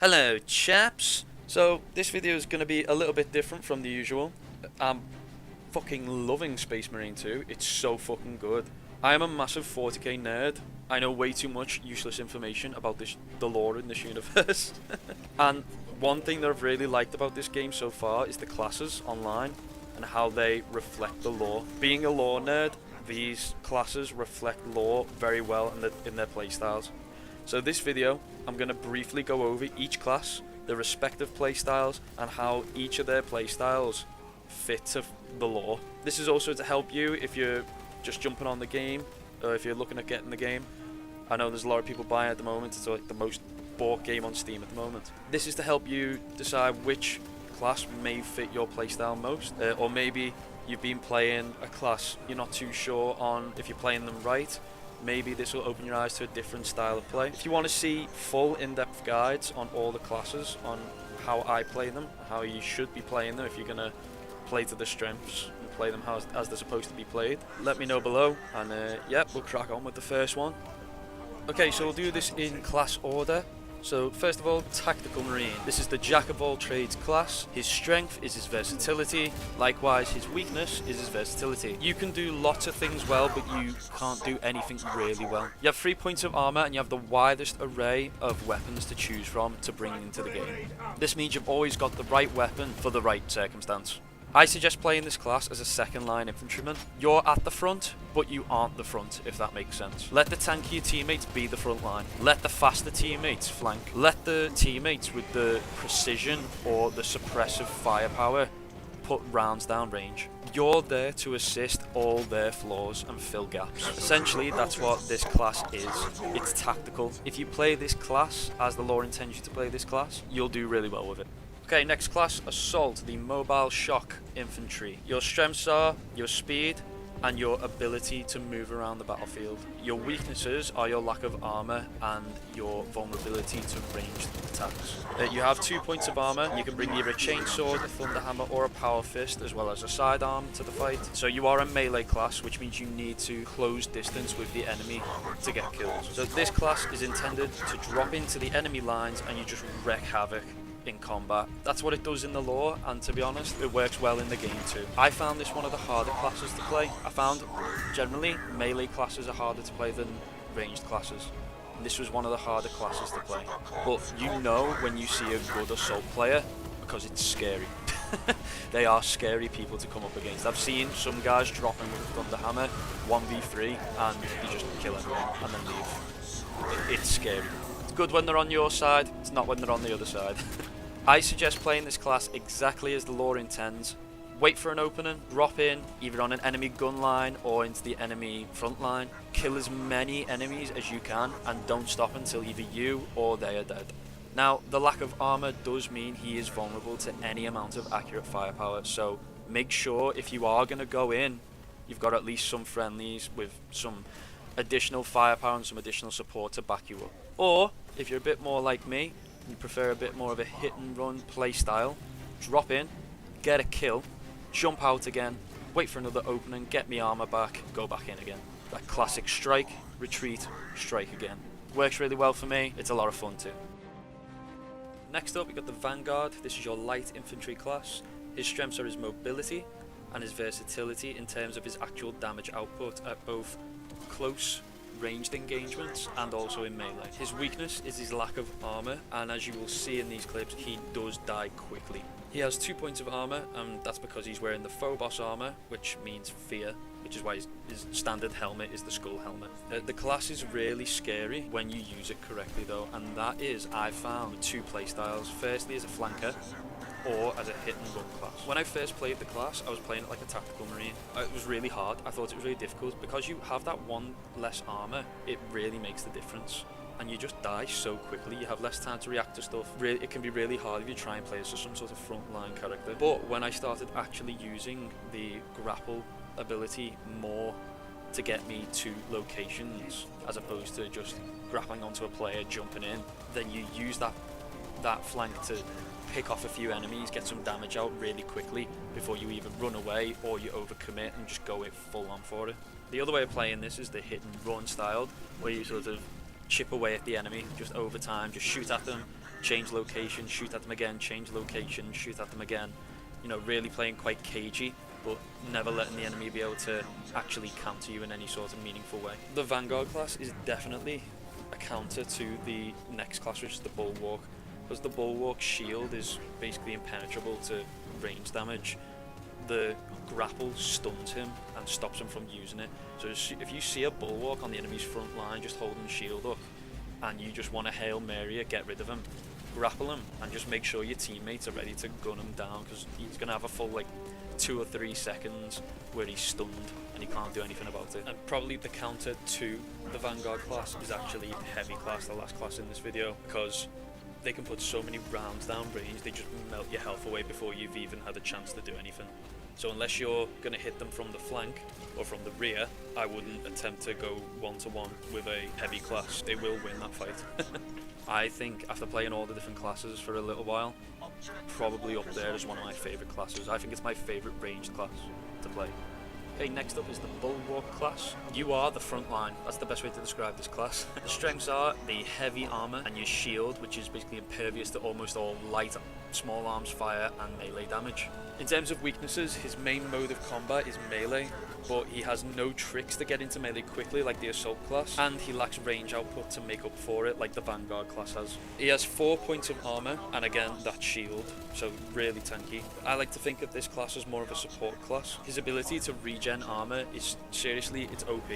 Hello chaps! So this video is going to be a little bit different from the usual. I'm fucking loving Space Marine 2, it's so fucking good. I am a massive 40k nerd. I know way too much useless information about the lore in this universe. And one thing that I've really liked about this game so far is the classes online and how they reflect the lore. Being a lore nerd, these classes reflect lore very well in their playstyles. So this video, I'm going to briefly go over each class, their respective playstyles, and how each of their playstyles fit to the lore. This is also to help you if you're just jumping on the game, or if you're looking at getting the game. I know there's a lot of people buying it at the moment, it's like the most bought game on Steam at the moment. This is to help you decide which class may fit your playstyle most, or maybe you've been playing a class you're not too sure on if you're playing them right. Maybe this will open your eyes to a different style of play. If you want to see full in-depth guides on all the classes, on how I play them, how you should be playing them if you're going to play to the strengths and play them as they're supposed to be played, let me know below, and yeah, we'll crack on with the first one. Okay, so we'll do this in class order. So first of all, Tactical Marine. This is the Jack of all trades class. His strength is his versatility. Likewise, his weakness is his versatility. You can do lots of things well, but you can't do anything really well. You have 3 points of armor and you have the widest array of weapons to choose from to bring into the game. This means you've always got the right weapon for the right circumstance. I suggest playing this class as a second line infantryman. You're at the front, but you aren't the front, if that makes sense. Let the tankier teammates be the front line. Let the faster teammates flank. Let the teammates with the precision or the suppressive firepower put rounds down range. You're there to assist all their flaws and fill gaps. Essentially, that's what this class is. It's tactical. If you play this class as the lore intends you to play this class, you'll do really well with it. Okay, next class, Assault, the Mobile Shock Infantry. Your strengths are your speed and your ability to move around the battlefield. Your weaknesses are your lack of armor and your vulnerability to ranged attacks. You have 2 points of armor. You can bring either a chainsword, a thunderhammer, or a power fist, as well as a sidearm to the fight. So you are a melee class, which means you need to close distance with the enemy to get kills. So this class is intended to drop into the enemy lines and you just wreak havoc in combat. That's what it does in the lore, and to be honest, it works well in the game too. I found this one of the harder classes to play. I found generally melee classes are harder to play than ranged classes. This was one of the harder classes to play. But you know when you see a good assault player because it's scary. They are scary people to come up against. I've seen some guys dropping with a thunderhammer 1v3 and you just kill everyone and then leave. It's scary. It's good when they're on your side, it's not when they're on the other side. I suggest playing this class exactly as the lore intends. Wait for an opening, drop in, either on an enemy gun line or into the enemy front line. Kill as many enemies as you can and don't stop until either you or they are dead. Now, the lack of armor does mean he is vulnerable to any amount of accurate firepower, so make sure if you are going to go in, you've got at least some friendlies with some additional firepower and some additional support to back you up. Or, if you're a bit more like me, you prefer a bit more of a hit and run play style, drop in, get a kill, jump out again, wait for another opening, get me armor back, go back in again. That classic strike, retreat, strike again. Works really well for me, it's a lot of fun too. Next up we got the Vanguard. This is your light infantry class. His strengths are his mobility and his versatility in terms of his actual damage output at both close ranged engagements and also in melee. His weakness is his lack of armor, and as you will see in these clips, he does die quickly. He has 2 points of armor, and that's because he's wearing the Phobos armor, which means fear, which is why his standard helmet is the skull helmet. The class is really scary when you use it correctly though, and that is, I found, 2 playstyles. Firstly as a flanker, or as a hit and run class. When I first played the class, I was playing it like a tactical marine. It was really hard. I thought it was really difficult. Because you have that 1 less armor, it really makes the difference. And you just die so quickly, you have less time to react to stuff. It can be really hard if you try and play as some sort of frontline character. But when I started actually using the grapple ability more to get me to locations, as opposed to just grappling onto a player, jumping in, then you use that flank to pick off a few enemies, get some damage out really quickly before you either run away or you overcommit and just go it full on for it. The other way of playing this is the hit and run style, where you sort of chip away at the enemy just over time, just shoot at them, change location, shoot at them again, change location, shoot at them again. You know, really playing quite cagey, but never letting the enemy be able to actually counter you in any sort of meaningful way. The Vanguard class is definitely a counter to the next class, which is the Bulwark, because the Bulwark shield is basically impenetrable to range damage. The grapple stuns him and stops him from using it. So if you see a Bulwark on the enemy's front line just holding the shield up, and you just want to Hail Mary it, get rid of him, grapple him, and just make sure your teammates are ready to gun him down, because he's going to have a full like 2 or 3 seconds where he's stunned and he can't do anything about it. And probably the counter to the Vanguard class is actually Heavy class, the last class in this video, because they can put so many rounds down range, they just melt your health away before you've even had a chance to do anything. So unless you're going to hit them from the flank or from the rear, I wouldn't attempt to go one-to-one with a heavy class. They will win that fight. I think after playing all the different classes for a little while, probably up there is one of my favourite classes. I think it's my favourite ranged class to play. Okay, next up is the Bulwark class. You are the front line. That's the best way to describe this class. The strengths are the heavy armor and your shield, which is basically impervious to almost all light, small arms fire and melee damage. In terms of weaknesses, his main mode of combat is melee, but he has no tricks to get into melee quickly like the Assault class, and he lacks range output to make up for it like the Vanguard class has. He has 4 points of armor, and again, that shield, so really tanky. I like to think of this class as more of a support class. His ability to regen armor is seriously, it's OP.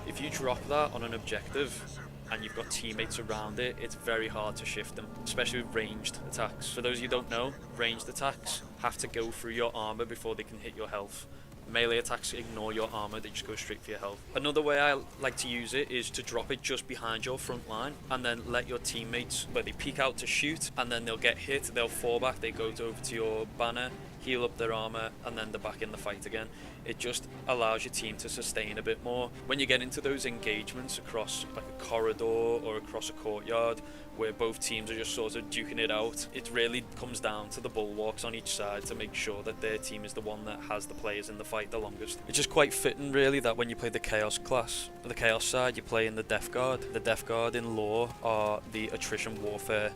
If you drop that on an objective, and you've got teammates around it, it's very hard to shift them, especially with ranged attacks. For those of you who don't know, ranged attacks have to go through your armor before they can hit your health. Melee attacks ignore your armor, they just go straight for your health. Another way I like to use it is to drop it just behind your front line and then let your teammates, where they peek out to shoot, and then they'll get hit, they'll fall back, they go over to your banner, heal up their armor, and then they're back in the fight again. It just allows your team to sustain a bit more. When you get into those engagements across like a corridor or across a courtyard where both teams are just sort of duking it out, it really comes down to the bulwarks on each side to make sure that their team is the one that has the players in the fight the longest. It's just quite fitting really that when you play the Chaos class, the Chaos side, you play in the Death Guard. The Death Guard in lore are the attrition warfare,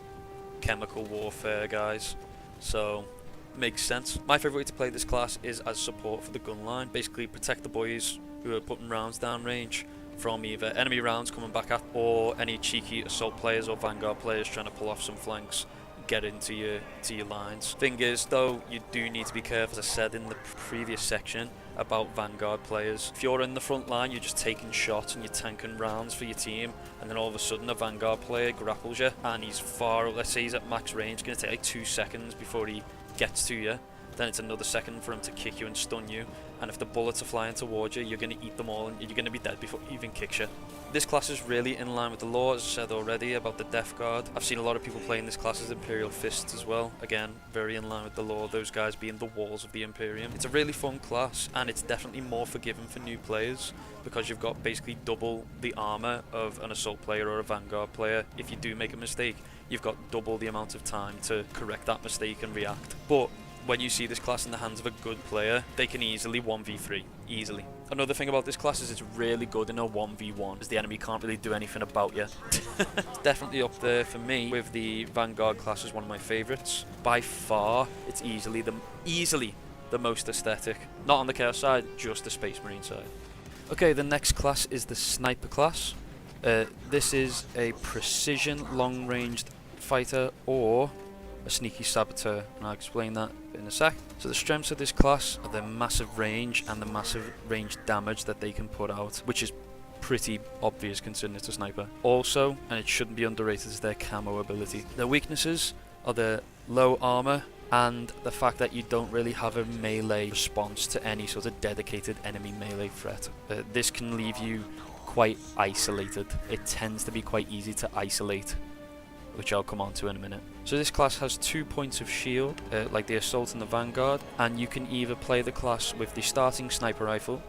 chemical warfare guys. So makes sense. My favourite way to play this class is as support for the gun line. Basically protect the boys who are putting rounds down range from either enemy rounds coming back at, or any cheeky assault players or Vanguard players trying to pull off some flanks, get into your lines. Thing is though, you do need to be careful, as I said in the previous section, about Vanguard players. If you're in the front line, you're just taking shots and you're tanking rounds for your team, and then all of a sudden a Vanguard player grapples you and he's far, let's say he's at max range, it's going to take like 2 seconds before he gets to you, then it's another second for him to kick you and stun you, and if the bullets are flying towards you, you're going to eat them all and you're going to be dead before he even kicks you. This class is really in line with the lore, as I said already about the Death Guard. I've seen a lot of people playing this class as Imperial Fists as well, again very in line with the lore, those guys being the walls of the Imperium. It's a really fun class, and it's definitely more forgiving for new players because you've got basically double the armor of an Assault player or a Vanguard player. If you do make a mistake, you've got double the amount of time to correct that mistake and react. But when you see this class in the hands of a good player, they can easily 1v3, easily. Another thing about this class is it's really good in a 1v1, as the enemy can't really do anything about you. It's definitely up there for me with the Vanguard class as one of my favourites. By far, it's easily the most aesthetic. Not on the Chaos side, just the Space Marine side. Okay, the next class is the Sniper class. This is a precision long-ranged fighter or a sneaky saboteur, and I'll explain that in a sec. So the strengths of this class are their massive range and the massive range damage that they can put out, which is pretty obvious considering it's a sniper. Also, and it shouldn't be underrated, is their camo ability. Their weaknesses are their low armor and the fact that you don't really have a melee response to any sort of dedicated enemy melee threat. This can leave you quite isolated. It tends to be quite easy to isolate, which I'll come on to in a minute. So this class has 2 points of shield, like the Assault and the Vanguard, and you can either play the class with the starting sniper rifle,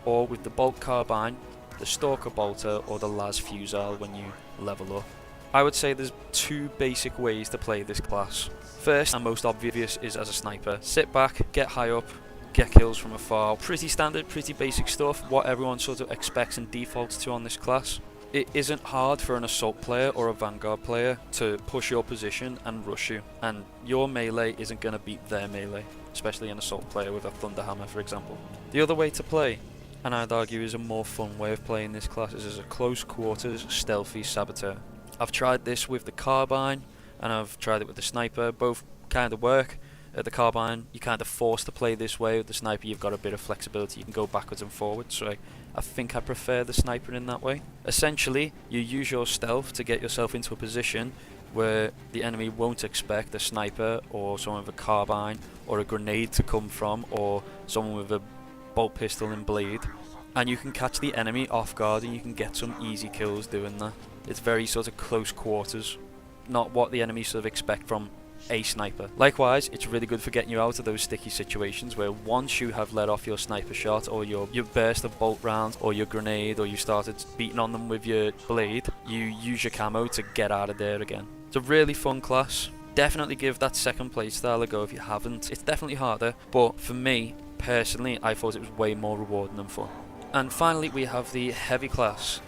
or with the bolt carbine, the Stalker bolter, or the las fusile when you level up. I would say there's 2 basic ways to play this class. First and most obvious is as a sniper. Sit back, get high up, get kills from afar. Pretty standard, pretty basic stuff, what everyone sort of expects and defaults to on this class. It isn't hard for an assault player or a Vanguard player to push your position and rush you, and your melee isn't going to beat their melee, especially an assault player with a Thunderhammer, for example. The other way to play, and I'd argue is a more fun way of playing this class, is as a close quarters stealthy saboteur. I've tried this with the carbine and I've tried it with the sniper. Both kind of work. At the carbine, you're kind of forced to play this way. With the sniper, you've got a bit of flexibility. You can go backwards and forwards. So I think I prefer the sniper in that way. Essentially, you use your stealth to get yourself into a position where the enemy won't expect a sniper or someone with a carbine or a grenade to come from, or someone with a bolt pistol and blade, and you can catch the enemy off guard and you can get some easy kills doing that. It's very sort of close quarters, not what the enemy sort of expect from a sniper. Likewise, it's really good for getting you out of those sticky situations where once you have let off your sniper shot or your burst of bolt rounds or your grenade, or you started beating on them with your blade, you use your camo to get out of there again. It's a really fun class. Definitely give that second playstyle a go if you haven't. It's definitely harder, but for me personally, I thought it was way more rewarding than fun. And finally, we have the heavy class.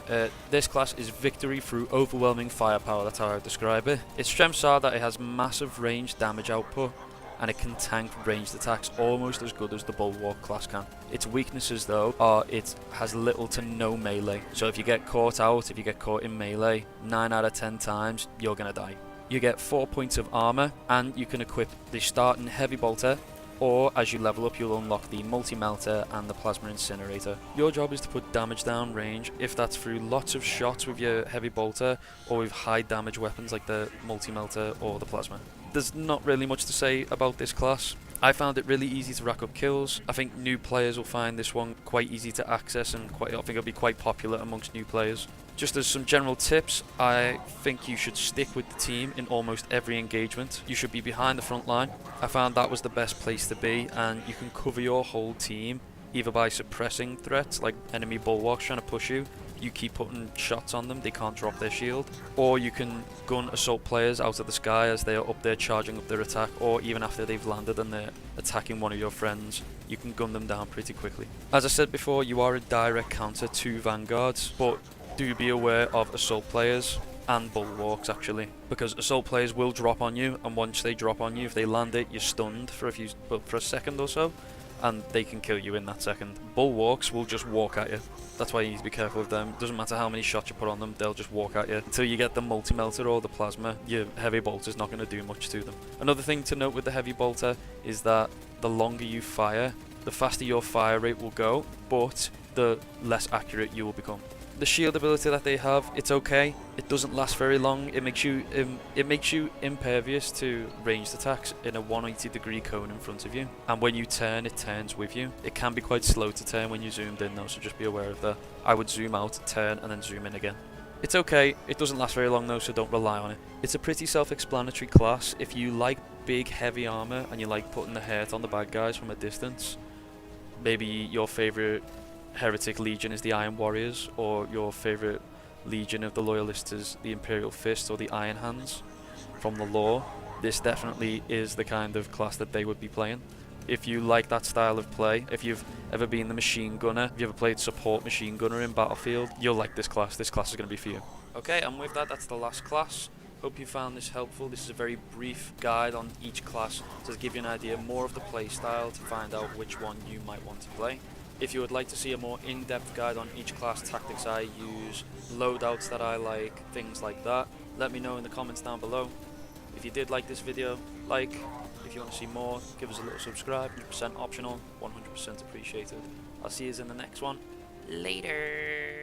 This class is victory through overwhelming firepower, that's how I would describe it. Its strengths are that it has massive range damage output, and it can tank ranged attacks almost as good as the Bulwark class can. Its weaknesses though are it has little to no melee. So if you get caught out, if you get caught in melee, 9 out of 10 times, you're gonna die. You get 4 points of armor, and you can equip the starting heavy bolter, or as you level up you'll unlock the multi-melter and the plasma incinerator. Your job is to put damage down range, if that's through lots of shots with your heavy bolter or with high damage weapons like the multi-melter or the plasma. There's not really much to say about this class. I found it really easy to rack up kills. I think new players will find this one quite easy to access, and I think it'll be quite popular amongst new players. Just as some general tips, I think you should stick with the team in almost every engagement. You should be behind the front line. I found that was the best place to be, and you can cover your whole team either by suppressing threats like enemy bulwarks trying to push you. You keep putting shots on them, they can't drop their shield. Or you can gun assault players out of the sky as they are up there charging up their attack, or even after they've landed and they're attacking one of your friends, you can gun them down pretty quickly. As I said before, you are a direct counter to Vanguards, but do be aware of assault players and bulwarks actually, because assault players will drop on you, and once they drop on you, if they land it, you're stunned for a second or so, and they can kill you in that second. Bulwarks will just walk at you. That's why you need to be careful with them. Doesn't matter how many shots you put on them, they'll just walk at you. Until you get the multi-melter or the plasma, your heavy bolter's not going to do much to them. Another thing to note with the heavy bolter is that the longer you fire, the faster your fire rate will go, but the less accurate you will become. The shield ability that they have, it's okay. It doesn't last very long. It makes you impervious to ranged attacks in a 180-degree cone in front of you. And when you turn, it turns with you. It can be quite slow to turn when you zoomed in though, so just be aware of that. I would zoom out, turn, and then zoom in again. It's okay. It doesn't last very long though, so don't rely on it. It's a pretty self-explanatory class. If you like big, heavy armor and you like putting the hurt on the bad guys from a distance, maybe your favorite Heretic Legion is the Iron Warriors, or your favourite Legion of the Loyalists is the Imperial Fist or the Iron Hands from the lore, this definitely is the kind of class that they would be playing. If you like that style of play, if you've ever been the machine gunner, if you ever played support machine gunner in Battlefield, you'll like this class. This class is going to be for you. Okay, and with that, that's the last class. Hope you found this helpful. This is a very brief guide on each class to give you an idea more of the play style, to find out which one you might want to play. If you would like to see a more in-depth guide on each class, tactics I use, loadouts that I like, things like that, let me know in the comments down below. If you did like this video, like. If you want to see more, give us a little subscribe, 100% optional, 100% appreciated. I'll see you in the next one. Later.